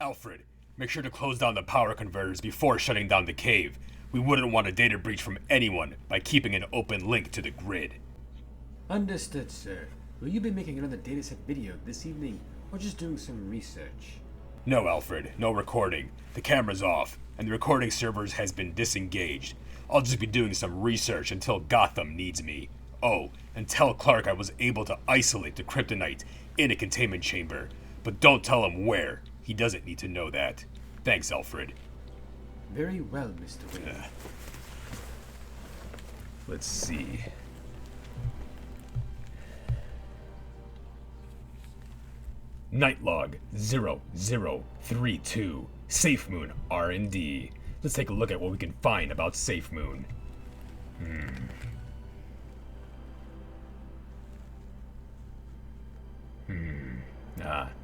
Alfred, make sure to close down the power converters before shutting down the cave. We wouldn't want a data breach from anyone by keeping an open link to the grid. Understood, sir. Will you be making another dataset video this evening, or just doing some research? No, Alfred, no recording. The camera's off, and the recording servers has been disengaged. I'll just be doing some research until Gotham needs me. Oh, and tell Clark I was able to isolate the kryptonite in a containment chamber, but don't tell him where. He doesn't need to know that. Thanks, Alfred. Very well, Mr. Wayne. Let's see. Nightlog 0032, Safemoon R&D. Let's take a look at what we can find about Safemoon.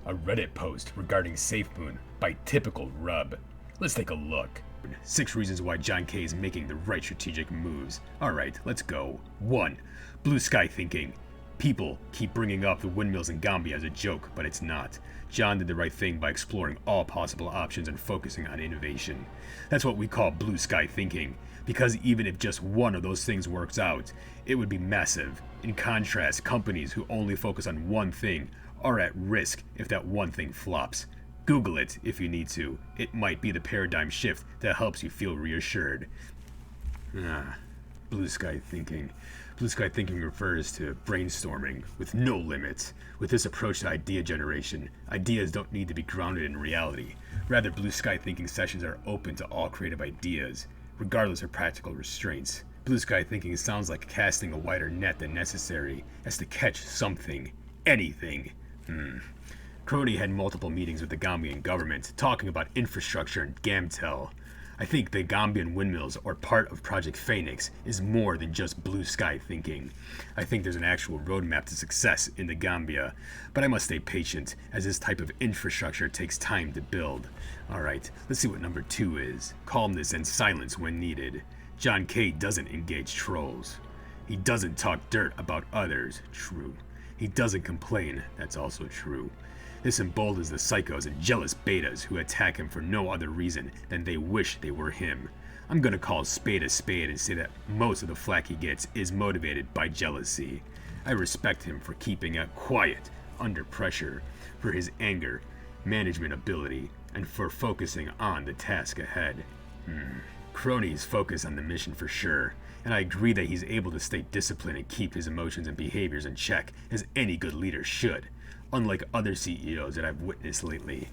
A Reddit post regarding Safemoon by Typical Rub. Let's take a look. 6 reasons why John K is making the right strategic moves. Alright, let's go. 1. Blue sky thinking. People keep bringing up the windmills in Gambia as a joke, but it's not. John did the right thing by exploring all possible options and focusing on innovation. That's what we call blue sky thinking, because even if just one of those things works out, it would be massive. In contrast, companies who only focus on one thing are at risk if that one thing flops. Google it if you need to. It might be the paradigm shift that helps you feel reassured. Blue sky thinking. Blue sky thinking refers to brainstorming with no limits. With this approach to idea generation, ideas don't need to be grounded in reality. Rather, blue sky thinking sessions are open to all creative ideas, regardless of practical restraints. Blue sky thinking sounds like casting a wider net than necessary, as to catch something, anything. Crony had multiple meetings with the Gambian government, talking about infrastructure and Gamtel. I think the Gambian windmills, or part of Project Phoenix, is more than just blue sky thinking. I think there's an actual roadmap to success in the Gambia, but I must stay patient, as this type of infrastructure takes time to build. Alright, let's see what number 2 is. Calmness and silence when needed. John K doesn't engage trolls. He doesn't talk dirt about others. True. He doesn't complain. That's also true. This emboldens the psychos and jealous betas who attack him for no other reason than they wish they were him. I'm gonna call a spade and say that most of the flack he gets is motivated by jealousy. I respect him for keeping it quiet under pressure, for his anger, management ability, and for focusing on the task ahead. Crony's focus on the mission for sure, and I agree that he's able to stay disciplined and keep his emotions and behaviors in check, as any good leader should, unlike other CEOs that I've witnessed lately.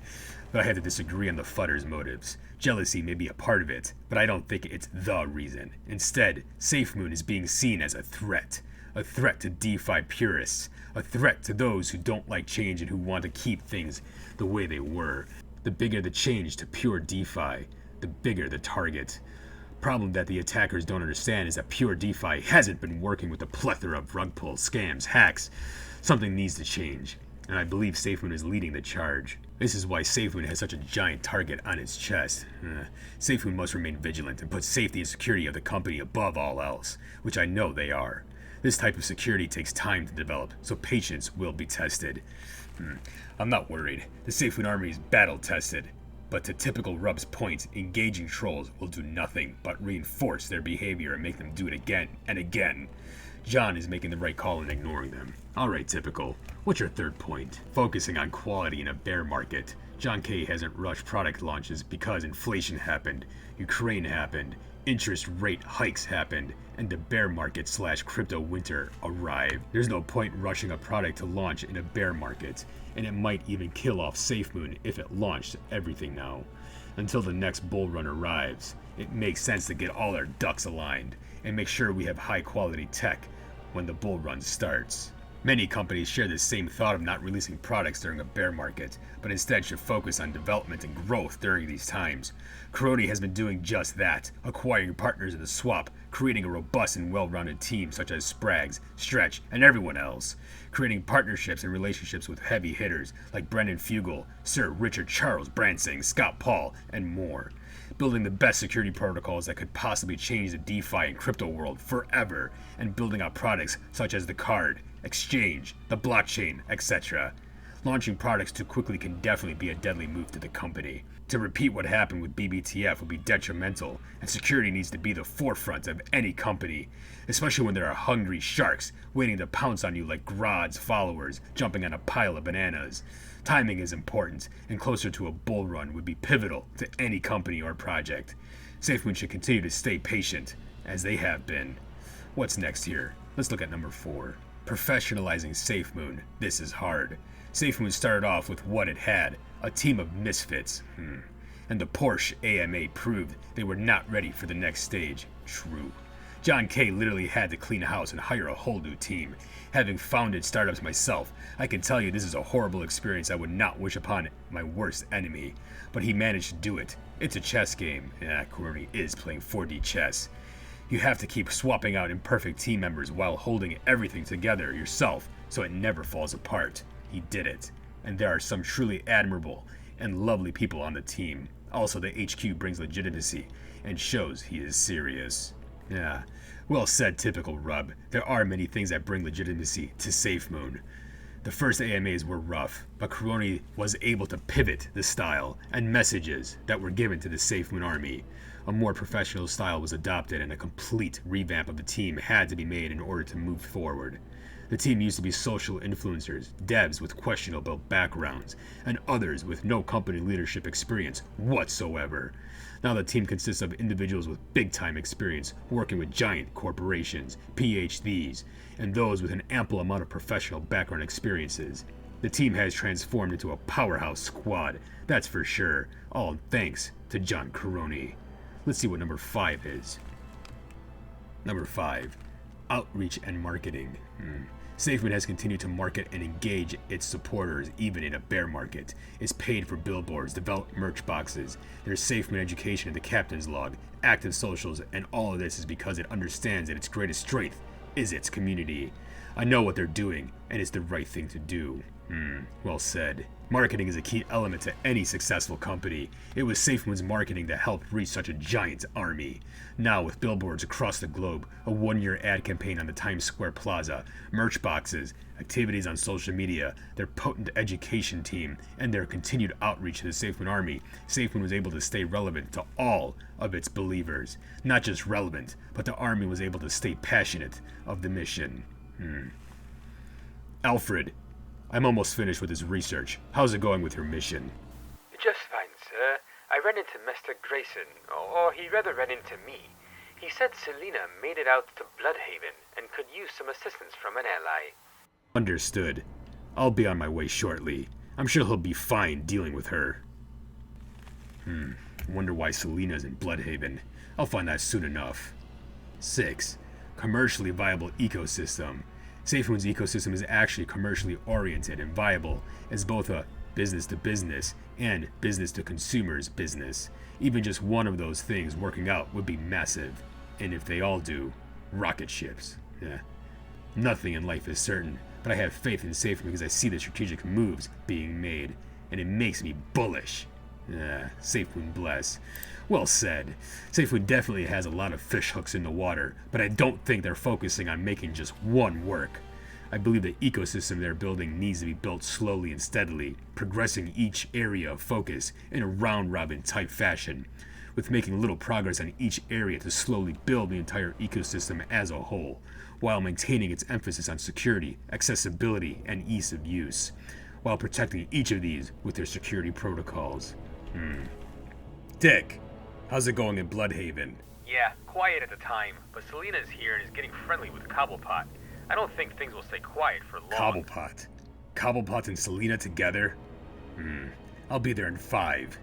But I have to disagree on the Futter's motives. Jealousy may be a part of it, but I don't think it's the reason. Instead, Safemoon is being seen as a threat to DeFi purists, a threat to those who don't like change and who want to keep things the way they were. The bigger the change to pure DeFi, the bigger the target. Problem that the attackers don't understand is that pure DeFi hasn't been working with a plethora of rug pulls, scams, hacks. Something needs to change, and I believe Safemoon is leading the charge. This is why Safemoon has such a giant target on its chest. Safemoon must remain vigilant and put safety and security of the company above all else, which I know they are. This type of security takes time to develop, so patience will be tested. I'm not worried. The Safemoon army is battle-tested. But to Typical Rub's point, engaging trolls will do nothing but reinforce their behavior and make them do it again and again. John is making the right call in ignoring them. Alright, Typical. What's your third point? Focusing on quality in a bear market. John K hasn't rushed product launches because inflation happened, Ukraine happened, interest rate hikes happened, and the bear market / crypto winter arrived. There's no point rushing a product to launch in a bear market, and it might even kill off Safemoon if it launched everything now. Until the next bull run arrives, it makes sense to get all our ducks aligned and make sure we have high quality tech when the bull run starts. Many companies share the same thought of not releasing products during a bear market, but instead should focus on development and growth during these times. Crony has been doing just that, acquiring partners in the swap, creating a robust and well-rounded team such as Sprags, Stretch, and everyone else, creating partnerships and relationships with heavy hitters like Brendan Fugel, Sir Richard Charles Bransing, Scott Paul, and more. Building the best security protocols that could possibly change the DeFi and crypto world forever, and building out products such as the card, exchange, the blockchain, etc. Launching products too quickly can definitely be a deadly move to the company. To repeat what happened with BBTF would be detrimental, and security needs to be the forefront of any company, especially when there are hungry sharks waiting to pounce on you like Grodd's followers jumping on a pile of bananas. Timing is important, and closer to a bull run would be pivotal to any company or project. Safemoon should continue to stay patient, as they have been. What's next here? Let's look at number 4. Professionalizing Safemoon. This is hard. Safemoon started off with what it had, a team of misfits. And the Porsche AMA proved they were not ready for the next stage. True. John K. literally had to clean house and hire a whole new team. Having founded startups myself, I can tell you this is a horrible experience I would not wish upon my worst enemy. But he managed to do it. It's a chess game. Yeah, Kuroni is playing 4D chess. You have to keep swapping out imperfect team members while holding everything together yourself so it never falls apart. He did it. And there are some truly admirable and lovely people on the team. Also, the HQ brings legitimacy and shows he is serious. Yeah, well said, typical Rub. There are many things that bring legitimacy to Safemoon. The first AMAs were rough, but Kuroni was able to pivot the style and messages that were given to the Safemoon army. A more professional style was adopted and a complete revamp of the team had to be made in order to move forward. The team used to be social influencers, devs with questionable backgrounds, and others with no company leadership experience whatsoever. Now the team consists of individuals with big-time experience working with giant corporations, PhDs, and those with an ample amount of professional background experiences. The team has transformed into a powerhouse squad, that's for sure, all thanks to John Kuroni. Let's see what number 5 is. Number 5. Outreach and marketing. Safemoon has continued to market and engage its supporters even in a bear market. It's paid for billboards, developed merch boxes. There's Safemoon education in the captain's log, active socials, and all of this is because it understands that its greatest strength is its community. I know what they're doing, and it's the right thing to do. Well said. Marketing is a key element to any successful company. It was Safemoon's marketing that helped reach such a giant army. Now, with billboards across the globe, a one-year ad campaign on the Times Square Plaza, merch boxes, activities on social media, their potent education team, and their continued outreach to the Safemoon army, Safemoon was able to stay relevant to all of its believers. Not just relevant, but the army was able to stay passionate of the mission. Alfred, I'm almost finished with this research. How's it going with your mission? Just fine, sir. I ran into Mr. Grayson, or he rather ran into me. He said Selena made it out to Blüdhaven and could use some assistance from an ally. Understood. I'll be on my way shortly. I'm sure he'll be fine dealing with her. Wonder why Selena's in Blüdhaven. I'll find that soon enough. 6. Commercially viable ecosystem. Safemoon's ecosystem is actually commercially oriented and viable as both a business-to-business and business-to-consumers business. Even just one of those things working out would be massive. And if they all do, rocket ships. Nothing in life is certain, but I have faith in Safemoon because I see the strategic moves being made, and it makes me bullish. Safemoon bless. Well said. Safemoon definitely has a lot of fish hooks in the water, but I don't think they're focusing on making just one work. I believe the ecosystem they're building needs to be built slowly and steadily, progressing each area of focus in a round-robin type fashion, with making little progress on each area to slowly build the entire ecosystem as a whole, while maintaining its emphasis on security, accessibility, and ease of use, while protecting each of these with their security protocols. Dick, how's it going in Blüdhaven? Yeah, quiet at the time, but Selena's here and is getting friendly with Cobblepot. I don't think things will stay quiet for long. Cobblepot and Selena together? I'll be there in 5.